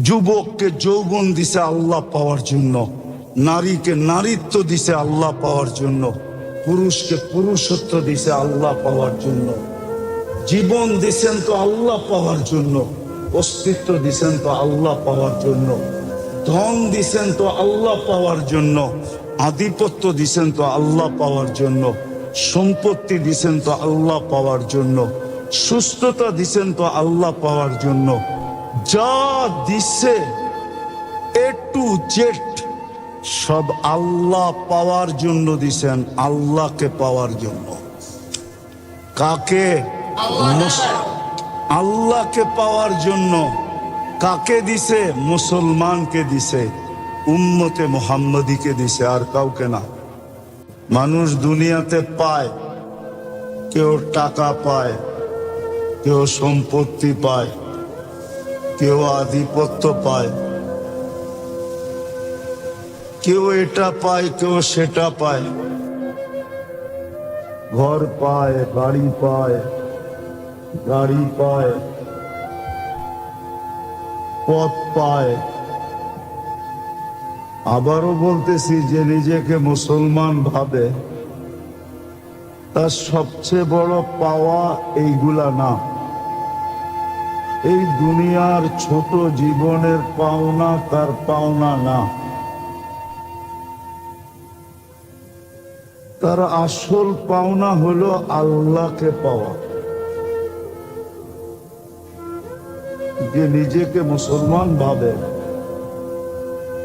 যুবককে যৌবন দিছে আল্লাহ পাওয়ার জন্য, নারীকে নারীত্ব দিছে আল্লাহ পাওয়ার জন্য, পুরুষকে পুরুষত্ব দিছে আল্লাহ পাওয়ার জন্য। জীবন দিছেন তো আল্লাহ পাওয়ার জন্য, অস্তিত্ব দিছেন তো আল্লাহ পাওয়ার জন্য, ধন দিছেন তো আল্লাহ পাওয়ার জন্য, আধিপত্য দিছেন তো আল্লাহ পাওয়ার জন্য, সম্পত্তি দিছেন তো আল্লাহ পাওয়ার জন্য, সুস্থতা দিছেন তো আল্লাহ পাওয়ার জন্য। যা দিছে এ টু জেড সব আল্লাহ পাওয়ার জন্য দিছেন, আল্লাহকে পাওয়ার জন্য। কাকে? আল্লাহকে পাওয়ার জন্য। কাকে দিছে? মুসলমানকে দিছে, উম্মতে মুহাম্মদীকে দিছে, আর কাউকে না। মানুষ দুনিয়াতে পায়, কেউ টাকা পায়, কেউ সম্পত্তি পায়, কেউ আধিপত্য পায়, কেউ এটা পায়, কেউ সেটা পায়, ঘর পায়, বাড়ি পায়, গাড়ি পায়, পথ পায়। আবারও বলতেছি, যে নিজেকে মুসলমান ভাবে তার সবচেয়ে বড় পাওয়া এইগুলা না। এই দুনিয়ার ছোট জীবনের পাওনা তার পাওনা না। তার আসল পাওনা হলো আল্লাহকে পাওয়া। যে নিজেকে মুসলমান ভাবে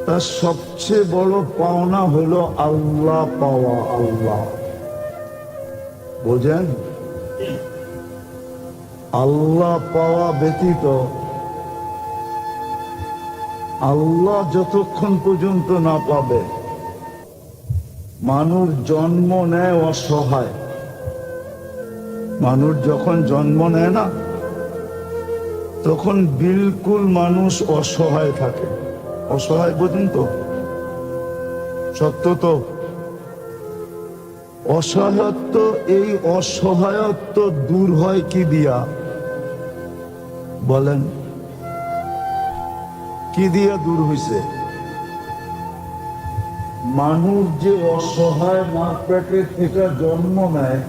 তার সবচেয়ে বড় পাওনা হলো আল্লাহ পাওয়া। আল্লাহ বোঝেন? আল্লাহ পাওয়া ব্যতীত, আল্লাহ যতক্ষণ পর্যন্ত না পাবে, মানুষ জন্ম নেয় অসহায়। মানুষ যখন জন্ম নেয় না, তখন বিলকুল মানুষ অসহায় থাকে। অসহায় বোঝেন তো? সত্য তো? অসহায়ত্ব, এই অসহায়ত্ব দূর হয় কি দিয়া? বলেন, কি দিয়া দূর হইছে? মানুষ যে অসহায় মা পেটের থেকে জন্ম নেয়,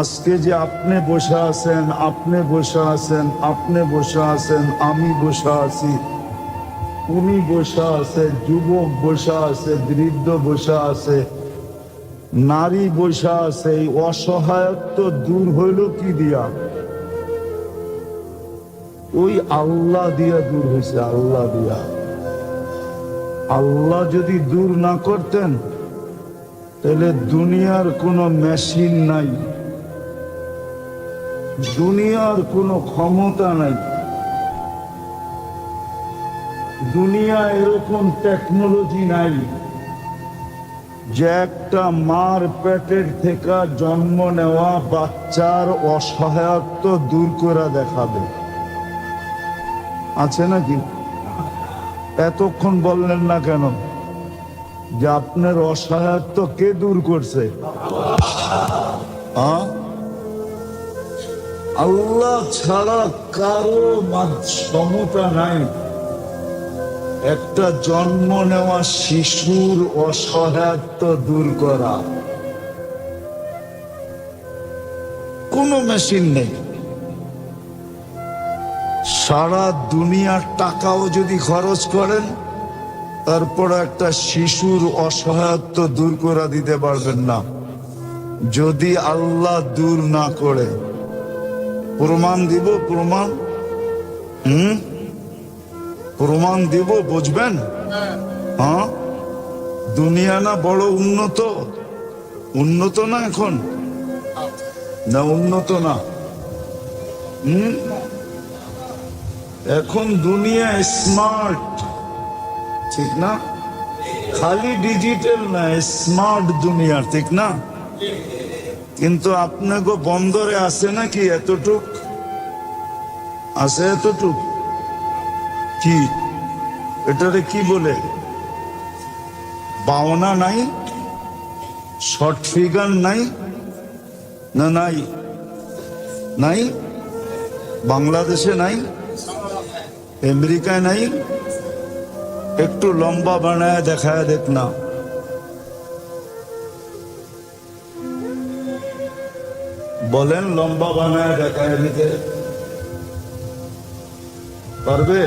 আজকে যে আপনি বসে আছেন, আপনি বসে আছেন, আপনি বসে আছেন, আমি বসে আছি, উনি বসে আছে, যুবক বসে আছে, বৃদ্ধ বসে আছে, নারী বসে আছে, এই অসহায়ত্ব দূর হইল কি দিয়া? ওই আল্লাহ দিয়া দূর হয়েছে। আল্লাহ দিয়া। আল্লাহ যদি দূর না করতেন, তাহলে দুনিয়ার কোনো মেশিন নাই, দুনিয়ার কোনো ক্ষমতা নাই, দুনিয়া এরকম টেকনোলজি নাই যে একটা মার পেটের থেকে জন্ম নেওয়া বাচ্চার অসহায়ত্ব দূর করে দেখাবে। আছে নাকি? এতক্ষণ বললেন না কেন যে আপনার অসহায়ত্ব কে দূর করছে? আল্লাহ ছাড়া কারো ক্ষমতা নাই একটা জন্ম নেওয়া শিশুর অসহায়ত্ব দূর করা। কোনো মেশিন নেই। সারা দুনিয়ার টাকাও যদি খরচ করেন, তারপর একটা শিশুর অসহায়ত্ব দূর করে দিতে পারবেন না, যদি আল্লাহ দূর না করে। প্রমাণ দিব, প্রমাণ। প্রমাণ দিব, বুঝবেন? হ্যাঁ, দুনিয়া না বড় উন্নত? উন্নত না এখন? না উন্নত না। এখন দুনিয়া স্মার্ট, ঠিক না? খালি ডিজিটাল না, স্মার্ট দুনিয়া, ঠিক না? কিন্তু আপনাকে বন্দরে আছে নাকি এতটুক? আছে এতটুক? কি এটারে কি বলে? বাওনা নাই? শর্ট ফিগার নাই? না নাই? নাই বাংলাদেশে নাই? আমেরিকায় নাই? একটু লম্বা বানায় দেখায় দেখ না। বলেন, লম্বা বানায় দেখায় দিতে পারবে?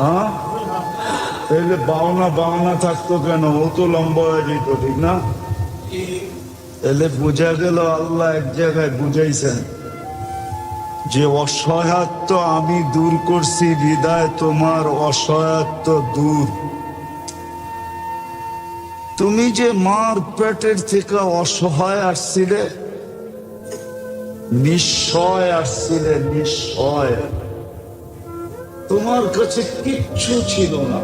হ্যাঁ, তাহলে বাউনা বাউনা থাকতো কেন? ও তো লম্বা হয়ে যেত, ঠিক না? তাহলে বোঝা গেল আল্লাহ এক জায়গায় বুঝাইছেন যে অসহায়ত্ব আমি দূর করছি, বিদায় তোমার অসহায়ত্ব দূর। তুমি যে মার পেটের থেকে অসহায় আসছিলে, নিঃসয় আসছিলে, নিঃসয়। তোমার কাছে কিচ্ছু ছিল না,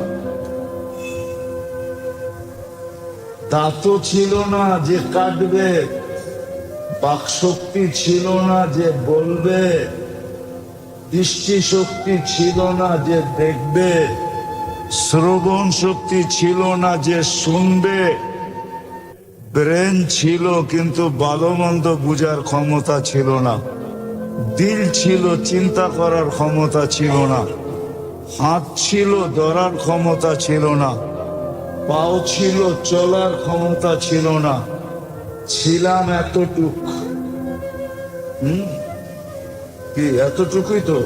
দাঁতও ছিল না যে কাটবে, বাকশক্তি ছিল না যে বলবে, দৃষ্টিশক্তি ছিল না যে দেখবে, শ্রবণ শক্তি ছিল না যে শুনবে, ব্রেন ছিল কিন্তু ভালো মন্দ বুঝার ক্ষমতা ছিল না, দিল ছিল চিন্তা করার ক্ষমতা ছিল না, হাত ছিল ধরার ক্ষমতা ছিল না, পাও ছিল চলার ক্ষমতা ছিল না। ছিলাম এতটুক। কি এতটুকুই তো?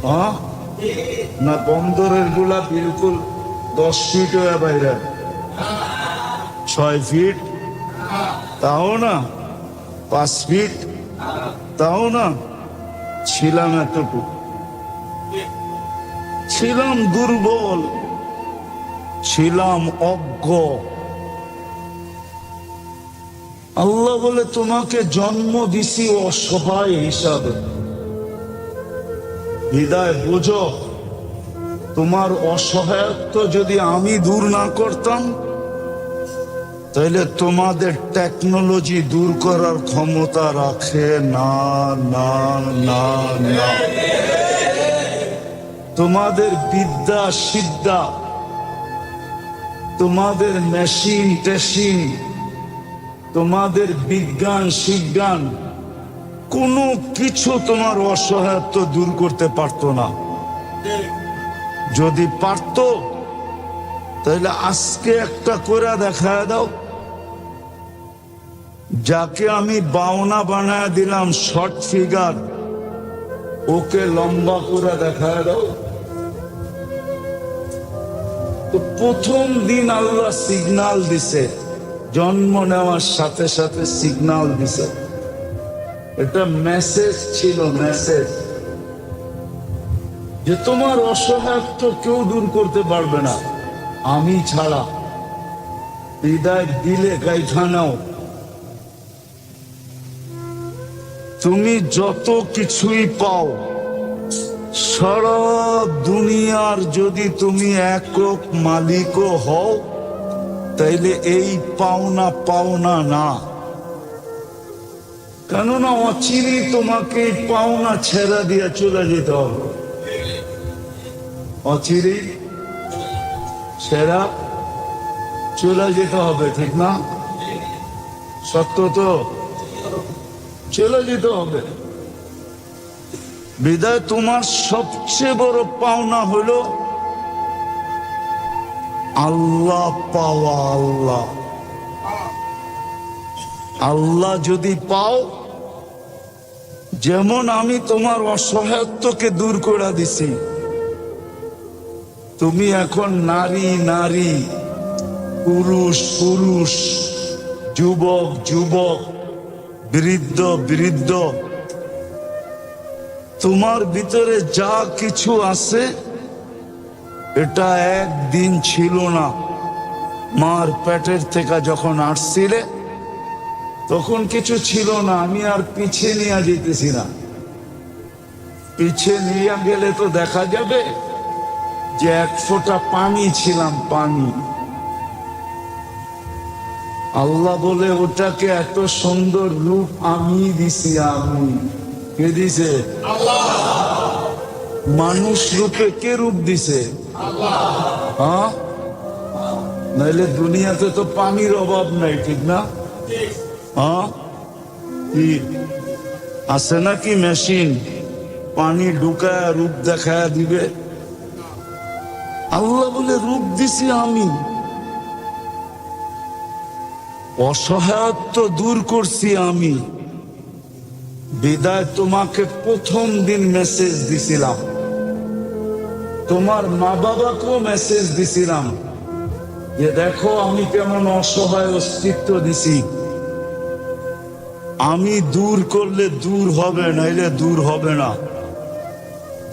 হ্যাঁ না, বন্দরের গুলা বিলকুল 10 ফিট হয়ে বাইরে, 6 ফিট তাও না, 5 ফিট তাও না। ছিলাম এতটুকু, ছিলাম দুর্বল, ছিলাম অজ্ঞ। আল্লাহ বলে তোমাকে জন্ম দিছি অসহায় হিসাবে। হৃদয় বুঝো, তোমার অসহায়ত্ব যদি আমি দূর না করতাম, তাহলে তোমাদের টেকনোলজি দূর করার ক্ষমতা রাখে না, না, না, না। তোমাদের বিদ্যা সিদ্ধা, তোমাদের মেশিন টেশিন, তোমাদের বিজ্ঞান শিজ্ঞান কোনো কিছু তোমার অসহায়ত্ব দূর করতে পারতো না। যদি পারত, তাহলে আজকে একটা করে দেখায় দাও। যাকে আমি বাউনা বানায় দিলাম শর্ট ফিগার, ওকে লম্বা করে দেখায় দাও। তো প্রথম দিন আল্লাহ সিগনাল দিছে, জন্ম নেওয়ার সাথে সাথে সিগনাল দিছে। এটা মেসেজ ছিল, মেসেজ যে তোমার অসহায়ত্ব কেউ দূর করতে পারবে না আমি ছাড়া। হৃদয় দিলে গাইঠা নাও। তুমি যত কিছুই পাও, সারা দুনিয়ার যদি তুমি একক মালিকও হও, তাইলে এই পাওনা পাওনা না। কেননা অচিরেই তোমাকে এই পাওনা ছেড়া দিয়ে চলে যেতে হবে। অচিরেই ছেড়া চলে যেতে হবে, ঠিক না? সত্য তো? চলে যেতে হবে। বিদায় তোমার সবচেয়ে বড় পাওনা হলো আল্লাহ পাওয়া। আল্লাহ, আল্লাহ যদি পাও, যেমন আমি তোমার অসহায়ত্বকে দূর করে দিছি, তুমি এখন নারী নারী, পুরুষ পুরুষ, যুবক যুবক, বৃদ্ধ বৃদ্ধ, তোমার ভিতরে যা কিছু আছে এটা একদিন ছিল না। মার পেটের থেকে যখন আসছিলে তখন কিছু ছিল না। আমি আর পিছিয়ে নিয়ে যেতেছি না। পিছিয়ে নিয়ে গেলে তো দেখা যাবে যে 1 ফোঁটা পানি ছিলাম, পানি। আল্লাহ বলে ওটাকে এত সুন্দর রূপ আমি দিছি। আমি কে দিছে? মানুষ রূপে কে রূপ দিছে? হ্যাঁ, নাইলে দুনিয়াতে তো পানির অভাব নাই, ঠিক না? হ্যাঁ, কি আছে নাকি মেশিন? পানি ঢুকায় রূপ দেখায় দিবে? আল্লাহ বলে রূপ দিছি আমি, অসহায়ত্ব দূর করছি আমি। বিদায় তোমাকে প্রথম দিন মেসেজ দিছিলাম, তোমার মা বাবাকেও মেসেজ দিছিলাম যে দেখো আমি কেমন অসহায় অস্তিত্ব দিছি। আমি দূর করলে দূর হবে, নাইলে দূর হবে না।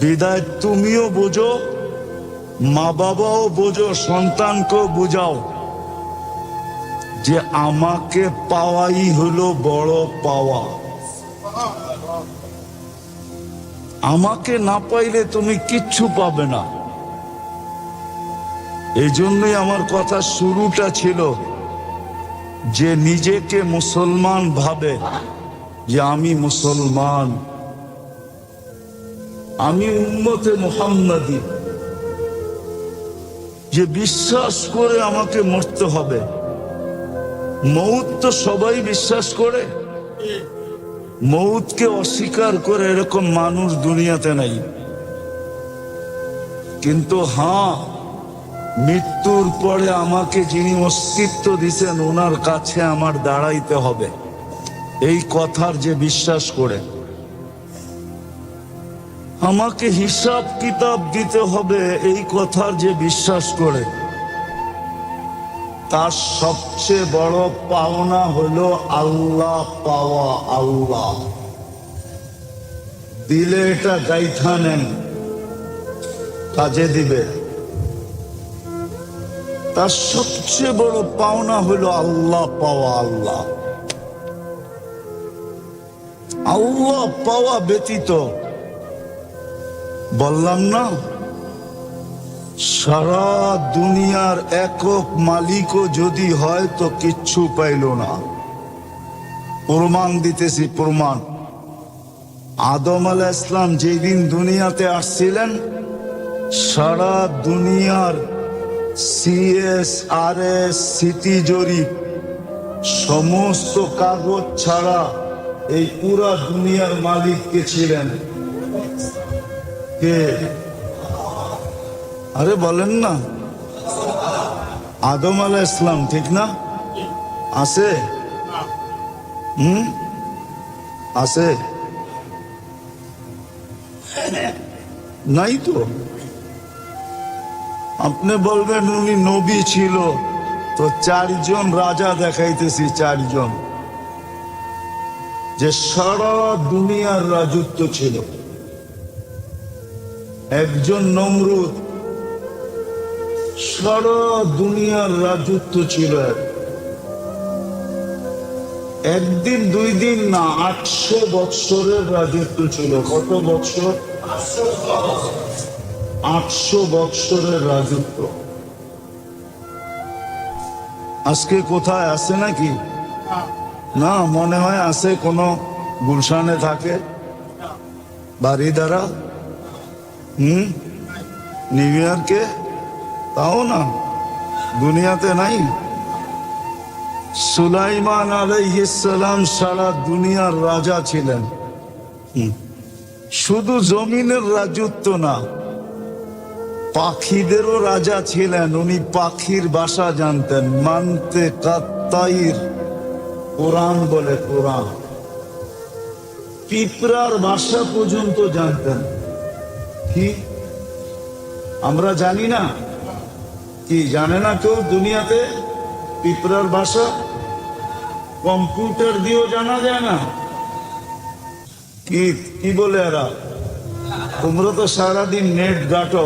বিদায় তুমিও বোঝো, মা বাবাও বোঝো, সন্তানকেও বুঝাও যে আমাকে পাওয়াই হলো বড় পাওয়া। আমাকে না পাইলে তুমি কিচ্ছু পাবে না। এই জন্যই আমার কথা শুরুটা ছিল যে নিজেকে মুসলমান ভাবে যে আমি মুসলমান, আমি উম্মতে মুহাম্মাদি, যে বিশ্বাস করে আমাকে মরতে হবে। মৌত তো সবাই বিশ্বাস করে, মৌতকে অস্বীকার করে এরকম মানুষ দুনিয়াতে নাই। কিন্তু হ্যাঁ, মৃত্যুর পরে আমাকে যিনি অস্তিত্ব দিছেন ওনার কাছে আমার দাঁড়াইতে হবে, এই কথার যে বিশ্বাস করে। আমাকে হিসাব কিতাব দিতে হবে, এই কথার যে বিশ্বাস করে। তার সবচেয়ে বড় পাওনা হলো আল্লাহ পাওয়া। আল্লাহ দিলে এটা গাইথা নেন, কাজে দিবে। তার সবচেয়ে বড় পাওনা হলো আল্লাহ পাওয়া। আল্লাহ আল্লাহ পাওয়া ব্যতীত, বললাম না, সারা দুনিয়ার একক মালিকও যদি হয় তো কিচ্ছু পাইল না। প্রমাণ দিতেছি, প্রমাণ। আদম আলাইহিস সালাম যেদিন দুনিয়াতে আসছিলেন, সারা দুনিয়ার CSRS সিটি জরিপ সমস্ত কাগজ ছাড়া এই পুরা দুনিয়ার মালিক কে ছিলেন? কে? আরে বলেন না, আদম আলাইহিস সালাম, ঠিক না? আছে? আছে? নাই তো। আপনি বলবেন উনি নবী ছিল, তো 4 জন রাজা দেখাইতেছি, 4 জন যে সারা দুনিয়ার রাজত্ব ছিল। একজন নমরুদ, সারা দুনিয়ার রাজত্ব ছিল। একদিন 2 দিন না, 800 বৎসরের রাজত্ব ছিল। কত বৎসর? 800 বৎসরের রাজত্ব। আজকে কোথায় আছে নাকি? না, মনে হয় আছে, কোনো গুলশানে থাকে, বাড়ি দ্বারা, নিউ ইয়র্কে, তাও না, দুনিয়াতে নাই। সুলাইমান আলাইহিস সালাম সারা দুনিয়ার রাজা ছিলেন। শুধু জমিনের রাজত্ব না, পাখিদেরও রাজা ছিলেন। উনি পাখির ভাষা জানতেন, মানতে কাত্তাইর, কোরআন বলে, কোরআন। পিঁপড়ার ভাষা পর্যন্ত জানতেন। কি আমরা জানি না? কি জানে না কেউ দুনিয়াতে পিঁপড়ার ভাষা? কম্পিউটার দিয়েও জানা যায় না? কি কি বলে এরা? তোমরা তো সারাদিন নেট ঘাটো,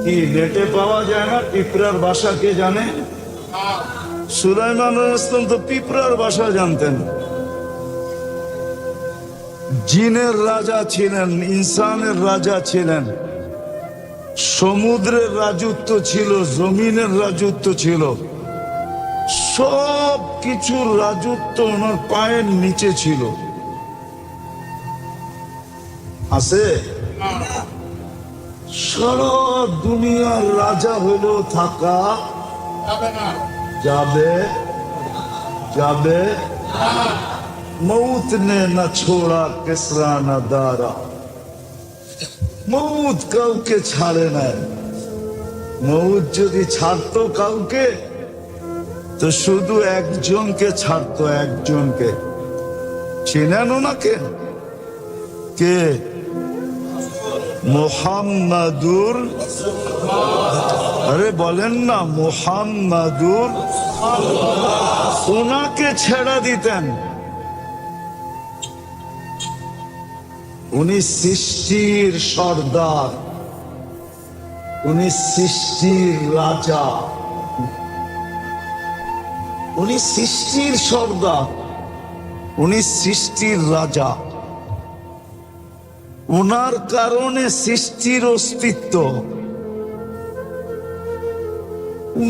কি নেটে পাওয়া যায় না? পিঁপড়ার ভাষা কে জানে? সুলাইমান আলাইহিস সালাম তো পিঁপড়ার ভাষা জানতেন। জিনের রাজা ছিলেন, ইনসানের রাজা ছিলেন, সমুদ্রের রাজত্ব ছিল, জমিনের রাজত্ব ছিল, সব কিছুর রাজত্ব ওনার পায়ের নিচে ছিল। আছে? সারা দুনিয়ার রাজা হলেও থাকা যাবে, যাবে। मौत ने न छोड़ा किसरा न दारा, মউত কাউকে ছাড়ে না। মউত যদি ছাড়তো কাউকে, তো শুধু একজনকে ছাড়তো, একজনকে। চেনেন ওনাকে? কে? মুহাম্মাদুর, আরে বলেন না মুহাম্মাদুর। ওনাকে ছেড়ে দিতেন। উনি সৃষ্টির সর্দার, উনি সৃষ্টির রাজা, উনি সৃষ্টির সর্দার, উনি সৃষ্টির রাজা। উনার কারণে সৃষ্টির অস্তিত্ব।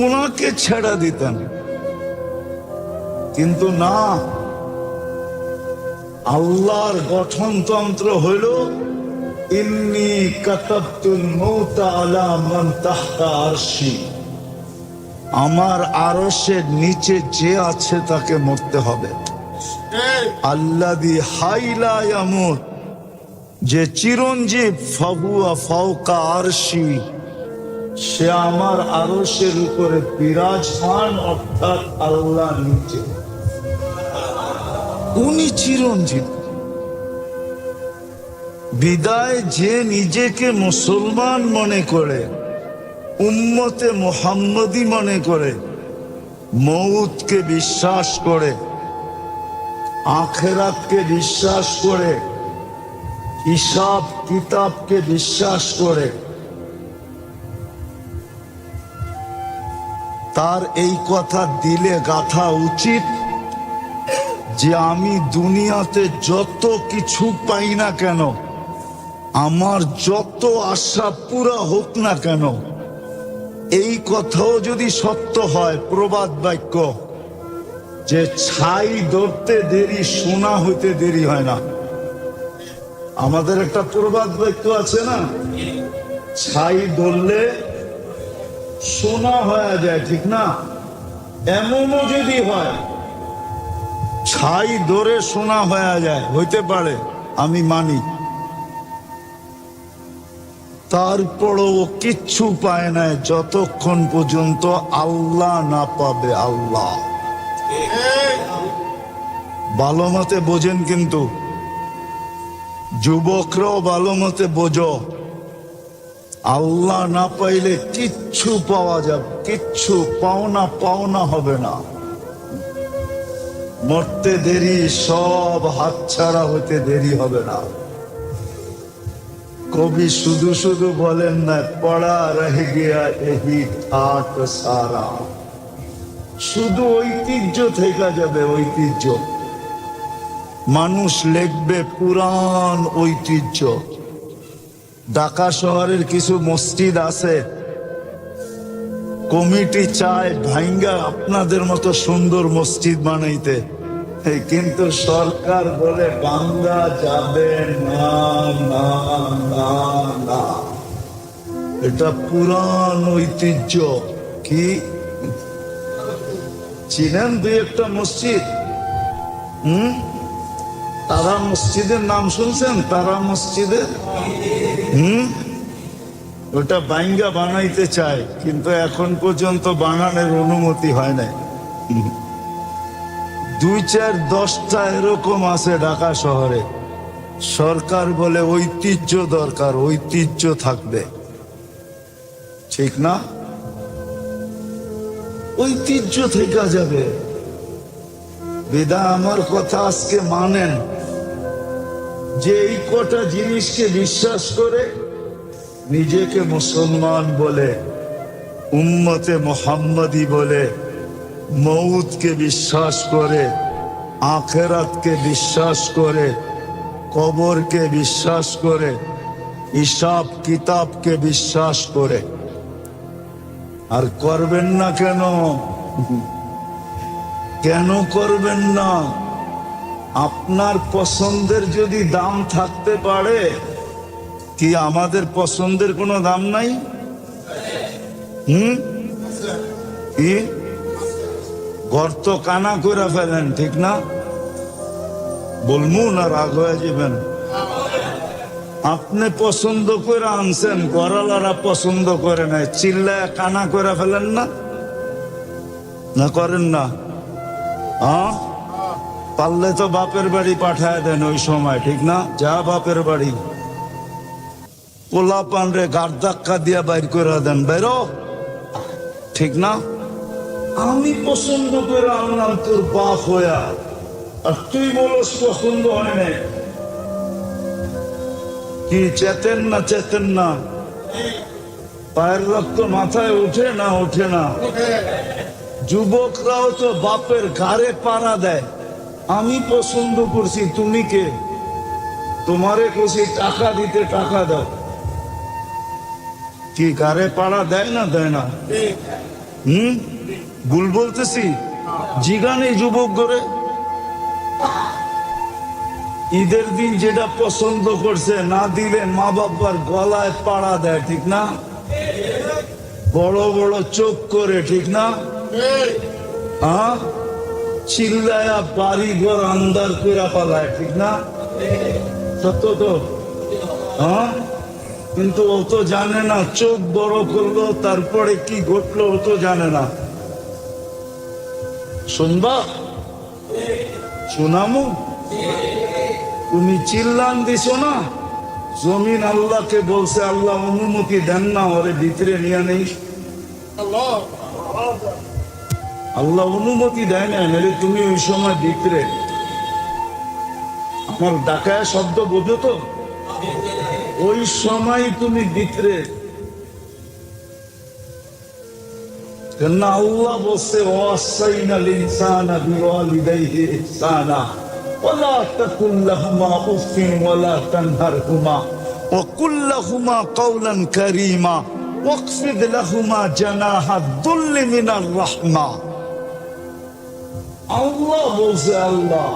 উনাকে ছেড়ে দিতেন, কিন্তু না, আল্লাহর গঠনতন্ত্র হইল ইন্নী কাতাবতুল মৌতা আলা মান তাহতা আরশি। আমার আরশের নিচে যে আছে তাকে মরতে হবে। আল্লাযী হাইলা ইয়ামুত, যে চিরঞ্জীব, ফাহুয়া ফাওকা আরশি, সে আমার আরশের উপরে বিরাজমান, অর্থাৎ আল্লাহ নিচে। উনি চিরঞ্জীব। বিদায় যে নিজেকে মুসলমান মনে করে, উম্মতে মুহাম্মদী মনে করে, মউতকে বিশ্বাস করে, আখিরাতকে বিশ্বাস করে, হিসাব কিতাবকে বিশ্বাস করে, তার এই কথা দিলে গাথা উচিত যে আমি দুনিয়াতে যত কিছু পাই না কেন, আমার যত আশা পুরা হোক না কেন, এই কথাও যদি সত্য হয়, প্রবাদ বাক্য যে ছাই ধরতে দেরি সোনা হইতে দেরি হয় না। আমাদের একটা প্রবাদ বাক্য আছে না, ছাই ধরলে সোনা হয়ে যায়, ঠিক না? এমনও যদি হয় ছাই ধরে সোনা হয়ে যায়, হইতে পারে, আমি মানি। তারপরও ও কিচ্ছু পায় না যতক্ষণ পর্যন্ত আল্লাহ না পাবে। আল্লাহ ভালো মতে বোঝেন, কিন্তু যুবকরাও ভালো মতে বোঝো, আল্লাহ না পাইলে কিচ্ছু পাওয়া যাবে, কিচ্ছু পাওনা হবে না। মরতে দেরি, সব হাতছাড়া হতে দেরি হবে না। কবি শুধু শুধু বলেন না, পড়া রহে গিয়া এহি ঠাট সারা, শুধু ঐতিহ্য থেকে যাবে, ঐতিহ্য। মানুষ লিখবে পুরান ঐতিহ্য। ঢাকা শহরের কিছু মসজিদ আছে, কমিটি চায় ভাঙ্গা আপনাদের মতো সুন্দর মসজিদ বানাইতে, কিন্তু সরকার বলে ভাঙ্গা যাবে না, না, না, না। এটা পুরান ঐতিহ্য। কি চিনেন দুই একটা মসজিদ? তারা মসজিদের নাম শুনছেন? তারা মসজিদের ওটা ভাঙ্গা বানাইতে চায়, কিন্তু এখন পর্যন্ত বানানোর অনুমতি হয় নাই। 2-4-10টা এরকম আছে ঢাকা শহরে। সরকার বলে ঐতিহ্য দরকার, ঐতিহ্য থাকবে, ঠিক না? ঐতিহ্য থেকে যাবে। বেদা আমার কথা আজকে মানেন, যে এই কটা জিনিসকে বিশ্বাস করে নিজেকে মুসলমান বলে, উম্মতে মুহাম্মদী বলে, মউতকে বিশ্বাস করে, আখিরাতকে বিশ্বাস করে, কবরকে বিশ্বাস করে, হিসাব কিতাবকে বিশ্বাস করে। আর করবেন না কেন? কেন করবেন না? আপনার পছন্দের যদি দাম থাকতে পারে, কি আমাদের পছন্দের কোনো দাম নাই? কি গর্ত কানা করে ফেলেন, ঠিক না? বলমু না রাগ হয়ে যাবেন? আপনি পছন্দ করে আনছেন, ঘরালারা পছন্দ করে নাই, চিল্লায় কানা করে ফেলেন না, না করেন না? হ্যাঁ, পারলে তো বাপের বাড়ি পাঠায় দেন ওই সময়, ঠিক না? যা বাপের বাড়ি, পোলা পানরে গাড় ধাক্কা দিয়া বাইর করে দেন, বেরো, ঠিক না? আমি পছন্দ করে আনলাম তোর বাপ হইয়া, আর তুই বলস পছন্দ হয় নাই। কি চেতেন না, চেতেন না? পায়ের রক্ত মাথায় ওঠে না, ওঠে না? যুবকরাও তো বাপের ঘাড়ে পাড়া দেয়, আমি পছন্দ করছি, তুমি কে? তোমারে খুশি টাকা দিতে, টাকা দাও। কি ঘাড়ে পাড়া দেয় না, দেয় না? ভুল বলতেছি? জিগানে যুবক করে ঈদের দিন যেটা পছন্দ করছে না দিলে মা বাবার গলায় পাড়া দেয়, ঠিক না? বড় বড় চোখ করে, ঠিক না? হ্যাঁ, চিল্লায়া বাড়ি ঘর আন্দার করে পালায়, ঠিক না? সত্য তো? হ্যাঁ, কিন্তু ও তো জানে না চোখ বড় করলো তারপরে কি ঘটলো, ও তো জানে না। শুনবা? শোনামু? তুমি চিল্লান দিছ না, জমিন আল্লাহকে বলছে, আল্লাহ অনুমতি দেন না ওরে ভিতরে নিয়ে নেই। আল্লাহ অনুমতি দেয় না, নাহলে তুমি ওই সময় ভিতরে। আমার ডাকায় শব্দ বোঝো তো? ওই সময় তুমি ভিতরে, কেননা আল্লাহ বলছে ওয়াসাইনাল ইনসানা বিওয়ালিদাইহি ইহসানা ওয়ালা তাকুল লাহুমা উফিন ওয়ালা তানহারহুমা ওয়া কুল লাহুমা কাওলান কারীমা ওয়াকফিদ লাহুমা জানাহাদ দুল্লি মিনার রাহমা। আল্লাহ বলছে, আল্লাহ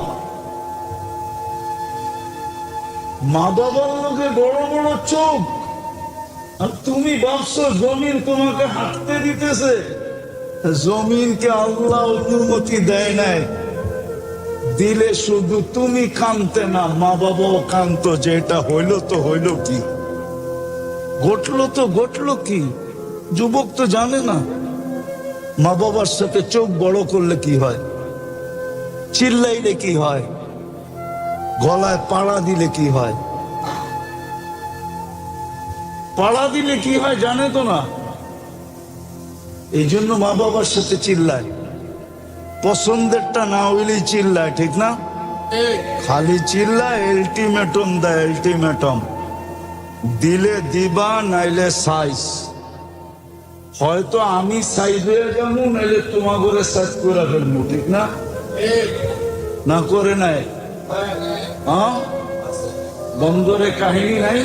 মা বাবার লোকে বড় বড় চোখ, আর তুমি ভাবছো জমিন তোমাকে হাঁটতে দিতেছে। জমিনকে আল্লাহ অনুমতি দেয় নাই, দিলে শুধু তুমি কানতে না, মা বাবাও কানতো, যে এটা হইলো তো হইলো কি, ঘটলো তো ঘটলো কি। যুবক তো জানে না মা বাবার সাথে চোখ বড় করলে কি হয়, চিল্লাইলে কি হয়, গলায় পাড়া দিলে কি হয়। পাড়া দিলে কি হয় জানে তো না, এই জন্য মা বাবার সাথে চিল্লায়। পছন্দেরটা না হইলেই চিল্লায়, ঠিক না? খালি চিল্লায়, আলটিমেটাম দেয়, আলটিমেটাম দিলে দিবা, নাইলে সাইজ। হয়তো আমি সাইজ হয়ে যাবো, নাইলে তোমার ঘরে সাইজ করে ফেলবো, ঠিক না? না করে নাই? হ্যাঁ, বন্দরে কাহিনী নাই?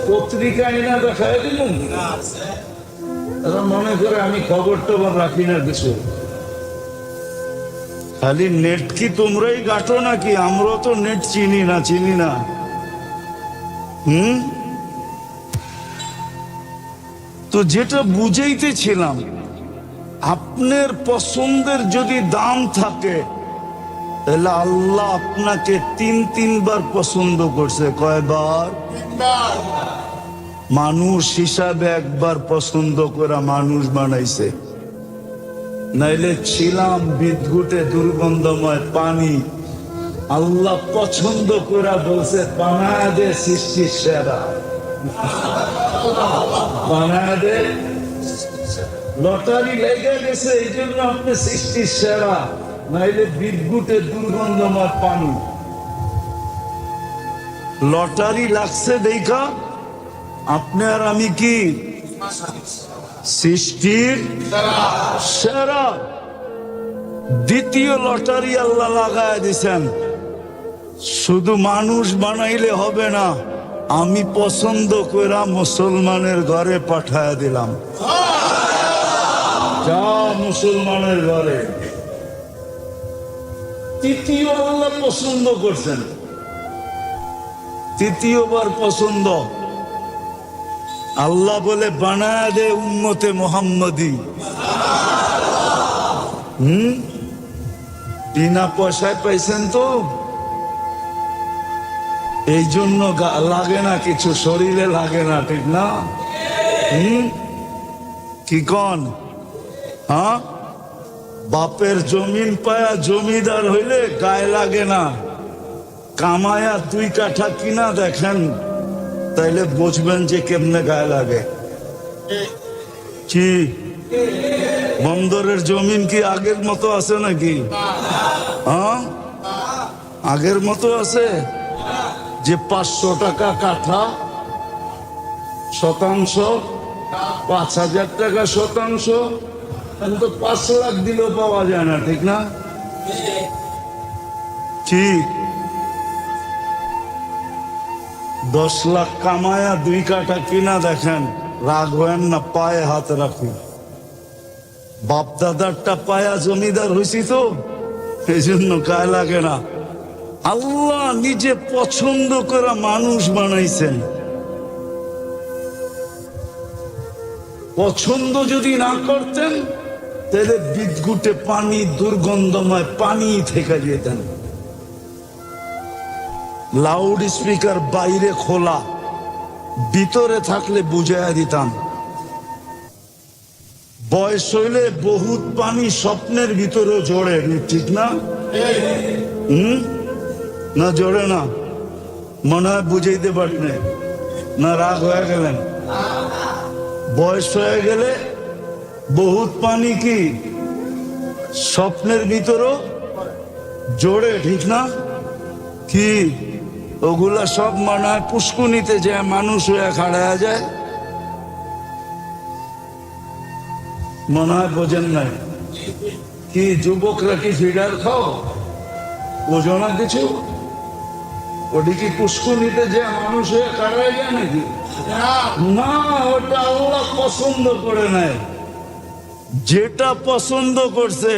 পত্রিকায় না দেখায় দিল, মনে করে আমি খবর টবর রাখি না কিছু। খালি নেট কি তোমরাই গাঁটো নাকি? আমরা তো নেট চিনি না, চিনি না। তো যেটা বুঝাইতেছিলাম, আপনার পছন্দের যদি দাম থাকে তাহলে আল্লাহ আপনাকে তিনবার পছন্দ করছে। কয়বার? মানুষ হিসাবে একবার পছন্দ করে মানুষ বানাইছে, নাইলে ছিলাম বিদ্যুটে দুর্গন্ধময় পানি। আল্লাহ পছন্দ করে বলছে বানায় দে সৃষ্টির সেরা, বানায় দে। লটারি লেগে গেছে এই জন্য আপনি সৃষ্টির সেরা, নাইলে বিদ্যুটে দুর্গন্ধময় পানি। লটারি লাগছে দেখা আপনি আর আমি কি সৃষ্টির সেরা। দ্বিতীয় লটারি আল্লাহ লাগায় দিছেন, শুধু মানুষ বানাইলে হবে না, আমি পছন্দ করে মুসলমানের ঘরে পাঠায় দিলাম। যা মুসলমানের ঘরে। তৃতীয় আল্লাহ পছন্দ করছেন, তৃতীয়বার পছন্দ। আল্লাহ বলে বানায় দে উম্মতে মুহাম্মদী। বিনা পয়সায় পাইছেন তো? এই জন্য লাগে না কিছু, শরীরে লাগে না, ঠিক না? কি কন? হ্যাঁ, বাপের জমিন পায়া জমিদার হইলে গায়ে লাগে না, কামায়া 2 কাঠা কিনা দেখেন, তাইলে বুঝবেন যে কেমনে গায়ে লাগে। কি বন্দরের জমিন কি আগের মতো আছে নাকি? হ্যাঁ, আগের মতো আছে? যে 500 টাকা কাঠা শতাংশ, 5000 টাকা শতাংশ, তো 5 লাখ দিলেও পাওয়া যায় না, ঠিক না? কি 10 লাখ কামায়া 2 কাঠা কিনা দেখেন, রাগ হয় না, পায়ে হাত রাখি। বাপ দাদারটা পায়া জমিদার হয়েছি তো, এই জন্য গায়ে লাগে না। আল্লাহ নিজে পছন্দ করা মানুষ বানাইছেন। পছন্দ যদি না করতেন তাহলে বিদ্যুটে পানি, দুর্গন্ধময় পানি থেকে যেতেন। লাউড স্পিকার বাইরে খোলা, ভিতরে থাকলে বুঝাইয়া দিতাম। বয়স হইলে বহুত পানি স্বপ্নের ভিতরে জড়ে, ঠিক না? না জড়ে না? মনে হয় বুঝাইতে পারি না, রাগ হয়ে গেলেন? বয়স হয়ে গেলে বহুত পানি কি স্বপ্নের ভিতরও জোরে, ঠিক না? কি ওগুলা সব মনে হয় পুষ্কুনিতে যায়, মানুষ হয়ে খাড়া যায়। মনে হয় বোঝেন নাই? কি যুবকরা কি ফিডার খাও, বোঝো না কিছু? ওটি কি পুষ্কুনিতে যে মানুষ হয়ে খাড়া যায় নাকি? না, ওটা আল্লাহ পছন্দ করে নাই। যেটা পছন্দ করছে,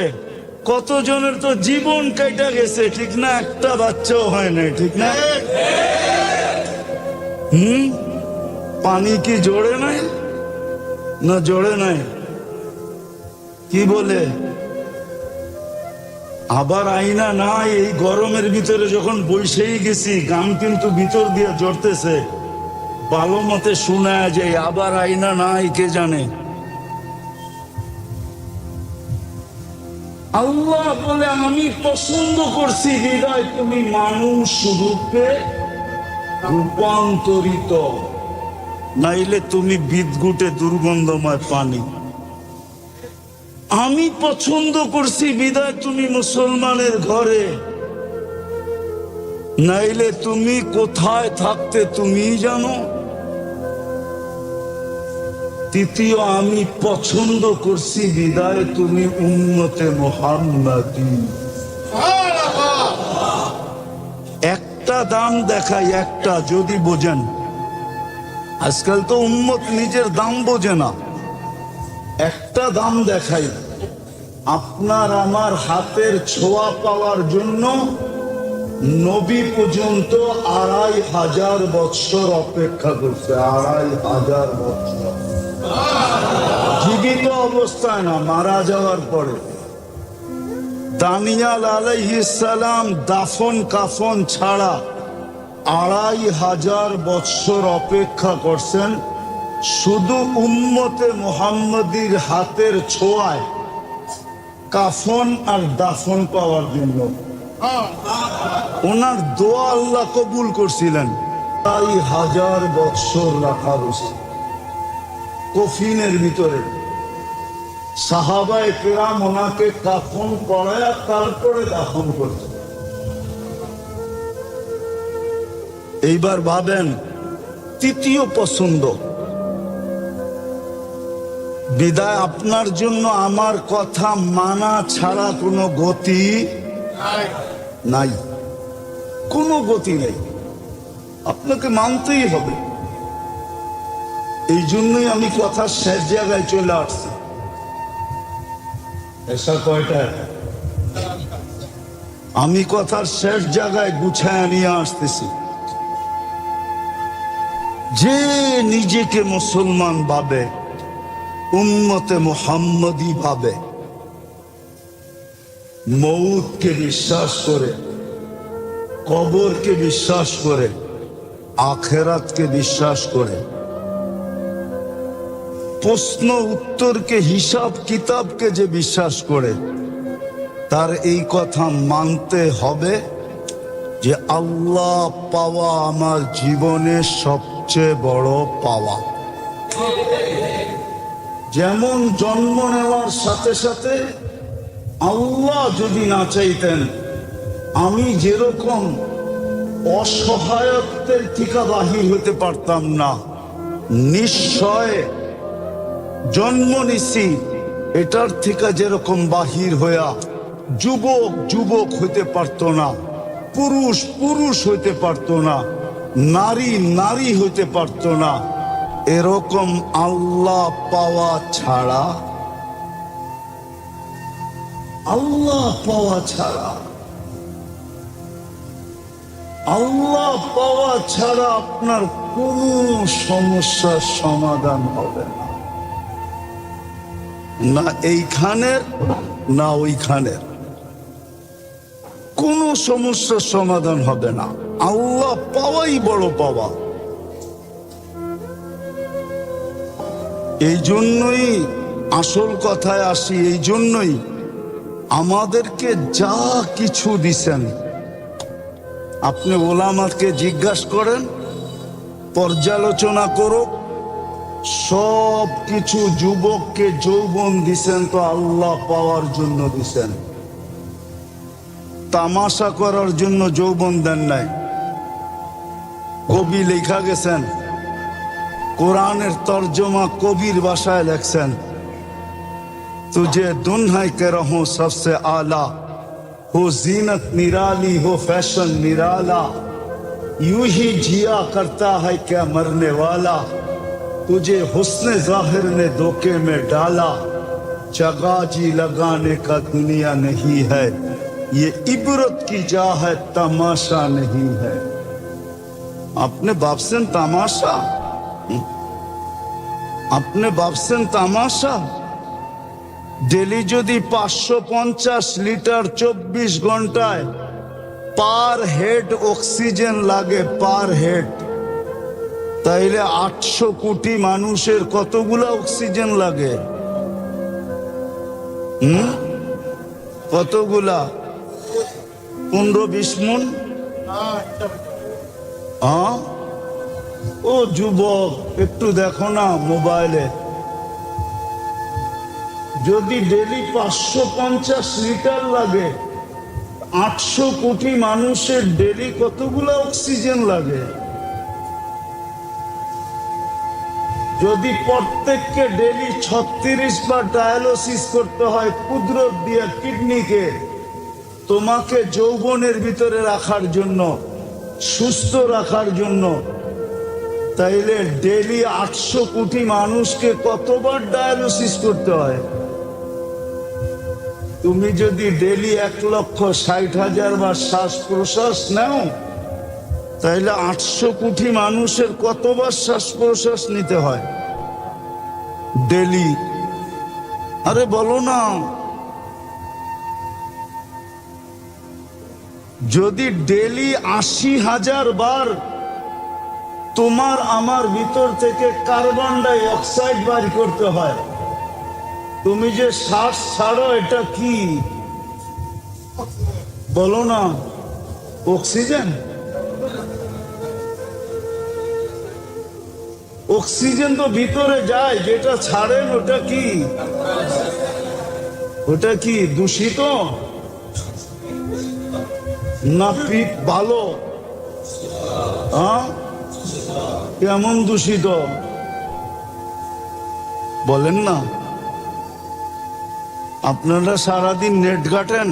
কতজনের তো জীবন কেটে গেছে, ঠিক না? একটা বাচ্চাও হয় নাই, ঠিক না? পানি কি জোড়ে নাই? না জোড়ে নাই? কি বলে? আবার আইনা নাই। এই গরমের ভিতরে যখন বসেই গেছি, গাম কিন্তু ভিতর দিয়ে জড়তেছে, ভালো মতে শোনা যায়। আবার আইনা নাই, কে জানে? আল্লাহ বলে আমি পছন্দ করছি হৃদয় তুমি মানুষ রূপে রূপান্তরিত, নাইলে তুমি বিদ্যুটে দুর্গন্ধময় পানি। আমি পছন্দ করছি বিদায় তুমি মুসলমানের ঘরে, নাইলে তুমি কোথায় থাকতে তুমি জানো। তৃতীয়, আমি পছন্দ করছি বিদায় তুমি উম্মতে মুহাম্মাদি। একটা দাম দেখাই, একটা যদি বোঝেন। আজকাল তো উম্মত নিজের দাম বোঝে না। একটা দাম দেখাই, আপনার আমার হাতের ছোঁয়া পাওয়ার জন্য নবী পর্যন্ত 2500 বৎসর অপেক্ষা করছে। 2500 বৎসর জীবিত অবস্থায় না, মারা যাওয়ার পরে। দানিয়াল আলাইহিস সালাম দাফন কাফন ছাড়া 2500 বৎসর অপেক্ষা করছেন শুধু উম্মতে মুহাম্মাদির হাতের ছোঁয়ায় কাফন আর দাফন পাওয়ার জন্য। ওনার দোয়া আল্লাহ কবুল করছিলেন। 2500 বৎসর রাখা হয়েছে কফিনের ভিতরে। সাহাবায়ে কেরাম ওনাকে কাফন পরায়া তারপরে দাফন করছে। এইবার ভাবেন, তৃতীয় পছন্দ বিদায় আপনার জন্য আমার কথা মানা ছাড়া কোনো গতি নাই, কোনো গতি নেই, আপনাকে মানতেই হবে। এই জন্যই আমি কথার শেষ জায়গায় চলে আসছি। এসা কয়টা? আমি কথার শেষ জায়গায় গুছায় নিয়ে আসতেছি। যে নিজেকে মুসলমান ভাবে, উম্মতে মুহাম্মদি ভাবে, মউতকে বিশ্বাস করে, কবরকে বিশ্বাস করে, আখেরাতকে বিশ্বাস করে, প্রশ্ন উত্তরকে, হিসাব কিতাবকে যে বিশ্বাস করে, তার এই কথা মানতে হবে যে আল্লাহ পাওয়া আমার জীবনের সবচেয়ে বড় পাওয়া। যেমন জন্ম নেওয়ার সাথে সাথে আল্লাহ যদি না চাইতেন, আমি যেরকম অসহায়ত্বের থেকে বাহির হতে পারতাম না, নিশ্চয় জন্ম নিছি এটার থেকে যেরকম বাহির হইয়া যুবক যুবক হইতে পারতো না, পুরুষ পুরুষ হইতে পারতো না, নারী নারী হইতে পারতো না, এরকম আল্লাহ পাওয়া ছাড়া, আল্লাহ পাওয়া ছাড়া, আল্লাহ পাওয়া ছাড়া আপনার কোন সমস্যার সমাধান হবে না, না এইখানের না ওইখানের, কোন সমস্যার সমাধান হবে না। আল্লাহ পাওয়াই বড় পাওয়া। এই জন্যই আসল কথায় আসি, এই জন্যই আমাদেরকে যা কিছু দিছেন, আপনি ওলামাকে জিজ্ঞাসা করেন, পর্যালোচনা করো, সব কিছু যুবককে যৌবন দিছেন তো আল্লাহ পাওয়ার জন্য দিছেন, তামাশা করার জন্য যৌবন দেন নাই। কবি লেখা গেছেন, কোরআনের তর্জমা কবির ভাষায় লেখছেন, तुझे दुन्हाई के रहूं सबसे आला, हो जीनत निराली हो फैशन निराला, यूं ही जिया करता है क्या मरने वाला, तुझे हुस्न जाहिर ने धोखे में डाला, चगाजी लगाने का दुनिया नहीं है, ये इबरत की जा है तमाशा नहीं है। अपने बाप से तमाशा, अपने बाप से तमाशा। डेली যদি 550 লিটার 24 ঘন্টায় পার হেড অক্সিজেন লাগে, পার হেড, তাইলে 800 কোটি মানুষের কতগুলা অক্সিজেন লাগে? কতগুলা? 15-20 মণ? ও যুবক, একটু দেখো না মোবাইলে, যদি ডেলি 550 লিটার লাগে, 800 কোটি মানুষের ডেলি কতগুলো অক্সিজেন লাগে? যদি প্রত্যেককে ডেলি 36 বার ডায়ালিসিস করতে হয় কুদরত দিয়া কিডনিকে, তোমাকে যৌবনের ভিতরে রাখার জন্য, সুস্থ রাখার জন্য, তাইলে ডেলি 800 কোটি মানুষকে কতবার ডায়ালিসিস করতে হয়? তুমি যদি ডেলি 1,60,000 বার শ্বাস প্রশ্বাস নাও, তাইলে 800 কোটি মানুষের কতবার শ্বাস প্রশ্বাস নিতে হয় ডেলি? আরে বলো না। যদি ডেলি 80,000 বার তোমার আমার ভিতর থেকে কার্বন ডাই অক্সাইড বার করতে হয়, তুমি যে শ্বাস ছাড়ো, এটা কি বলো না? অক্সিজেন। অক্সিজেন তো ভিতরে যায়, যেটা ছাড়েন ওটা কি? ওটা কি দূষিত না ভালো? কেমন দূষিত বলেন না? আপনারা সারাদিন নেট ঘাটেন,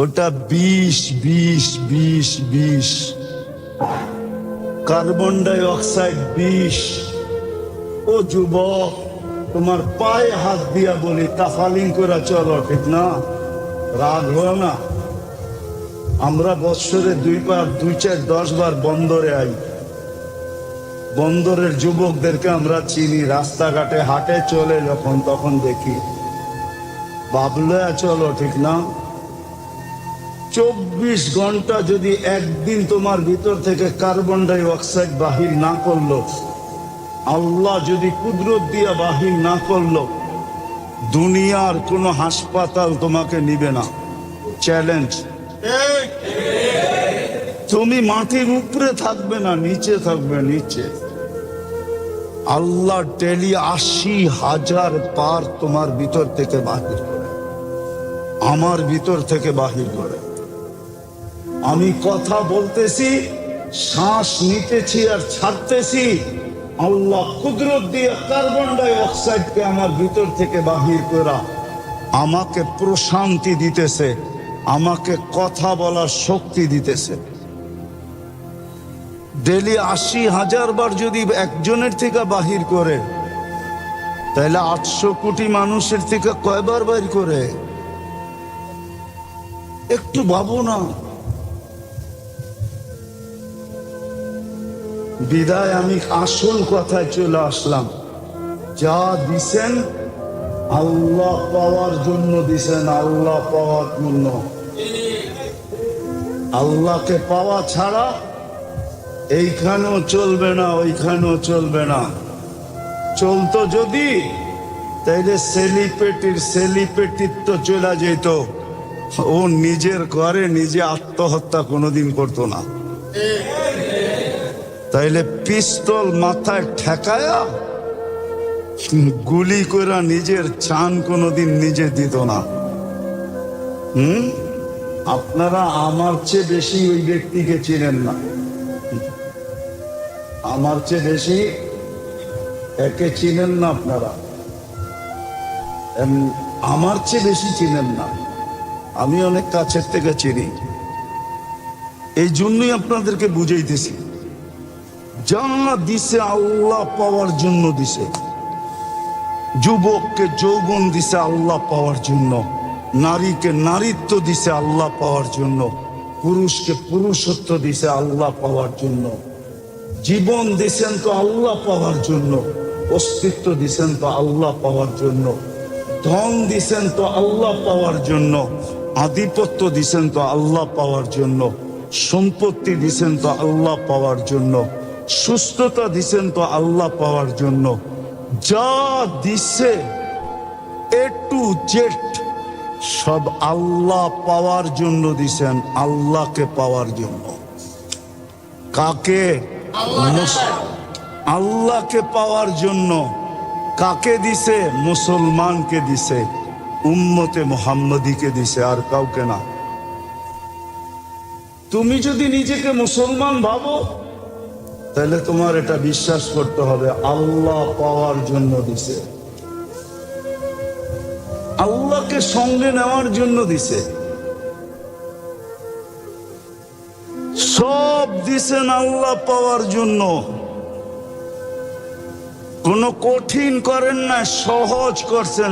ওটা 20 কার্বন ডাই অক্সাইড 20। ও যুবক, তোমার পায়ে হাত দিয়া বলি, তাফালিং করে চলো, ঠিক না? রাগ হয় না? আমরা বৎসরে 2 বার, 2-4-10 বার বন্দরে আই। বন্দরের যুবকদেরকে আমরা চিনি, রাস্তাঘাটে হাটে চলে যখন, তখন দেখি, ভাবলে চলো, ঠিক না? 24 ঘন্টা যদি একদিন তোমার ভিতর থেকে কার্বন ডাই অক্সাইড বাহির না করলো, আল্লাহ যদি কুদরত দিয়া বাহির না করলো, দুনিয়ার কোনো হাসপাতাল তোমাকে নিবে না। চ্যালেঞ্জ। তুমি মাটির উপরে থাকবে না, নিচে থাকবে, নিচে। আল্লাহ ডেলি 80,000 পার তোমার ভিতর থেকে বাহির করে, আমার ভিতর থেকে বাহির করে। আমি কথা বলতেছি, শ্বাস নিতেছি আর ছাড়তেছি, আল্লাহ কুদরত দিয়ে কার্বন ডাই অক্সাইডকে আমার ভিতর থেকে বাহির করা আমাকে প্রশান্তি দিতেছে, আমাকে কথা বলার শক্তি দিতেছে। ডেলি 80,000 বার যদি একজনের থেকে বাহির করে, তাহলে 800 কোটি মানুষের থেকে কয়বার বাহির করে? একটু ভাবো না। বিদায় আমি আসল কথায় চলে আসলাম। যা দিছেন আল্লাহ পাওয়ার জন্য দিছেন, আল্লাহ পাওয়ার জন্য। আল্লাহকে পাওয়া ছাড়া এইখানেও চলবে না, ওইখানেও চলবে না। চলতো যদি, তাইলে সেলিপেটির তো চলে যেত। ও নিজের ঘরে নিজে আত্মহত্যা কোনোদিন করতো না। তাইলে পিস্তল মাথায় ঠেকায়া গুলি করে নিজের চান কোনোদিন নিজে দিত না। আপনারা আমার চেয়ে বেশি ওই ব্যক্তিকে চিনেন না, আমার চেয়ে বেশি একে চিনেন না আপনারা, আমার চেয়ে বেশি চিনেন না। আমি অনেক কাছের থেকে চিনি, এই জন্যই আপনাদেরকে বুঝাইতেছি। যা দিছে আল্লাহ পাওয়ার জন্য দিছে। যুবককে যৌবন দিছে আল্লাহ পাওয়ার জন্য, নারীকে নারীত্ব দিছে আল্লাহ পাওয়ার জন্য, পুরুষকে পুরুষত্ব দিছে আল্লাহ পাওয়ার জন্য। জীবন দিছেন তো আল্লাহ পাওয়ার জন্য, অস্তিত্ব দিছেন তো আল্লাহ পাওয়ার জন্য, ধন দিছেন তো আল্লাহ পাওয়ার জন্য, আধিপত্য দিছেন তো আল্লাহ পাওয়ার জন্য, সম্পত্তি দিছেন তো আল্লাহ পাওয়ার জন্য, সুস্থতা দিছেন তো আল্লাহ পাওয়ার জন্য। যা দিছে A to Z সব আল্লাহ পাওয়ার জন্য দিছেন, আল্লাহকে পাওয়ার জন্য। কাকে? আল্লাহকে পাওয়ার জন্য। কাকে দিছে? মুসলমানকে দিছে, উম্মতে মুহাম্মদীকে দিছে, আর কাউকে না। তুমি যদি নিজেকে মুসলমান ভাবো, তাহলে তোমার এটা বিশ্বাস করতে হবে আল্লাহ পাওয়ার জন্য দিছে, আল্লাহকে সঙ্গে নেওয়ার জন্য দিছে। সব দিছেন আল্লাহ পাওয়ার জন্য। কোনো কঠিন করেন না, সহজ করছেন।